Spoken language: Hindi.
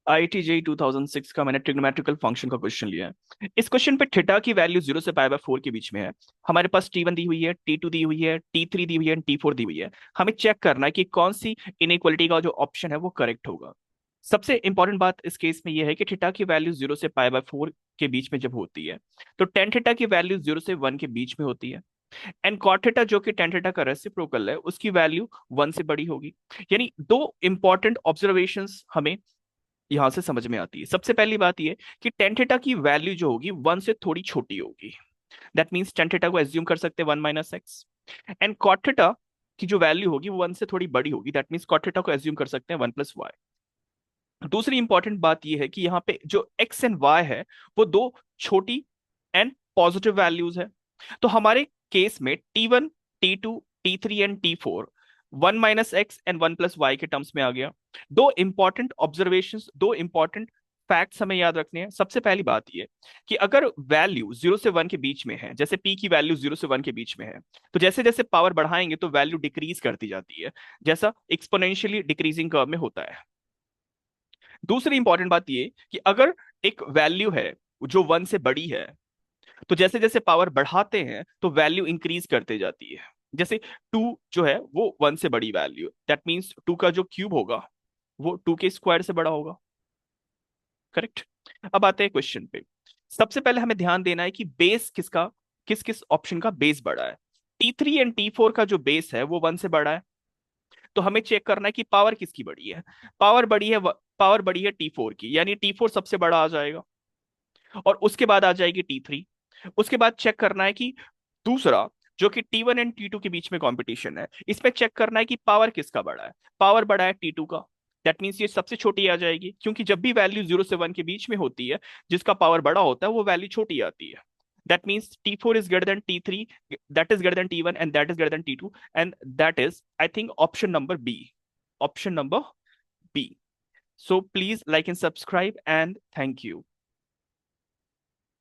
IIT JEE 2006 का मैंने ट्रिग्नोमेट्रिकल फंक्शन का क्वेश्चन लिया है। इस क्वेश्चन पे थीटा की वैल्यू 0 से पाई/4 के बीच में है। हमारे पास T1 दी हुई है, T2 दी हुई है, T3 दी हुई है, T4 दी हुई है। हमें चेक करना है कि कौन सी इनइक्वालिटी का जो ऑप्शन है वो करेक्ट होगा। सबसे इंपॉर्टेंट बात इस केस में यह है कि थीटा की वैल्यू 0 से पाई/4 के बीच में जब होती है तो टेन थीटा की वैल्यू 0 से 1 के बीच में होती है। एंड कॉट थीटा जो कि टेन थीटा का रेसिप्रोकल है उसकी वैल्यू 1 से बड़ी होगी। यानी दो इंपॉर्टेंट ऑब्जर्वेशंस हमें यहां से समझ में आती है। सबसे पहली बात यह कि टेन थीटा की वैल्यू जो होगी 1 से थोड़ी छोटी होगी। दैट मीन्स टेन थीटा को एज्यूम कर सकते हैं 1 - x। एंड कॉट थीटा की जो वैल्यू होगी वो 1 से थोड़ी बड़ी होगी। दैट मीन्स कॉट थीटा को एज्यूम कर सकते हैं 1 + y। दूसरी इंपॉर्टेंट बात यह है कि यहाँ पे जो x एंड y है वो दो छोटी एंड पॉजिटिव वैल्यूज है। तो हमारे केस में T1, T2, T3 and T4 1 - x and 1 + y के टर्म्स में आ गया। दो इंपॉर्टेंट ऑब्जर्वेशंस, दो इंपॉर्टेंट फैक्ट्स हमें याद रखने हैं। सबसे पहली बात यह कि अगर वैल्यू 0 से 1 के बीच में है, जैसे p की वैल्यू 0 से 1 के बीच में है, तो जैसे जैसे पावर बढ़ाएंगे तो वैल्यू डिक्रीज करती जाती है, जैसा एक्सपोनेंशियली डिक्रीजिंग कर्व में होता है। दूसरी इंपॉर्टेंट बात यह कि अगर एक वैल्यू है जो 1 से बड़ी है, तो जैसे जैसे पावर बढ़ाते हैं तो वैल्यू इंक्रीज करते जाती है। जैसे 2 जो है वो 1 से बड़ी वैल्यू, दैट मीन्स 2 का जो क्यूब होगा वो 2 के स्क्वायर से बड़ा होगा। करेक्ट। अब आते हैं क्वेश्चन पे। सबसे पहले हमें ध्यान देना है कि बेस किसका, किस किस ऑप्शन का बेस बड़ा है। T3 एंड T4 का जो बेस है वो 1 से बड़ा है। तो हमें चेक करना है कि पावर किसकी बड़ी है। पावर बड़ी है T4 की, यानी T4 सबसे बड़ा आ जाएगा। और उसके बाद आ जाएगी T3। उसके बाद चेक करना है कि दूसरा जो कि T1 एंड T2 के बीच में कंपटीशन है, इसमें चेक करना है कि पावर किसका बड़ा है। पावर बड़ा है T2 का। दैट मीन्स ये सबसे छोटी आ जाएगी, क्योंकि जब भी वैल्यू 0 से 1 के बीच में होती है जिसका पावर बड़ा होता है वो वैल्यू छोटी आती है। That means T4 is greater than T3, that is greater than T1 and that is greater than T2, and that is I think option number B. Option number B. So please like and subscribe, and thank you.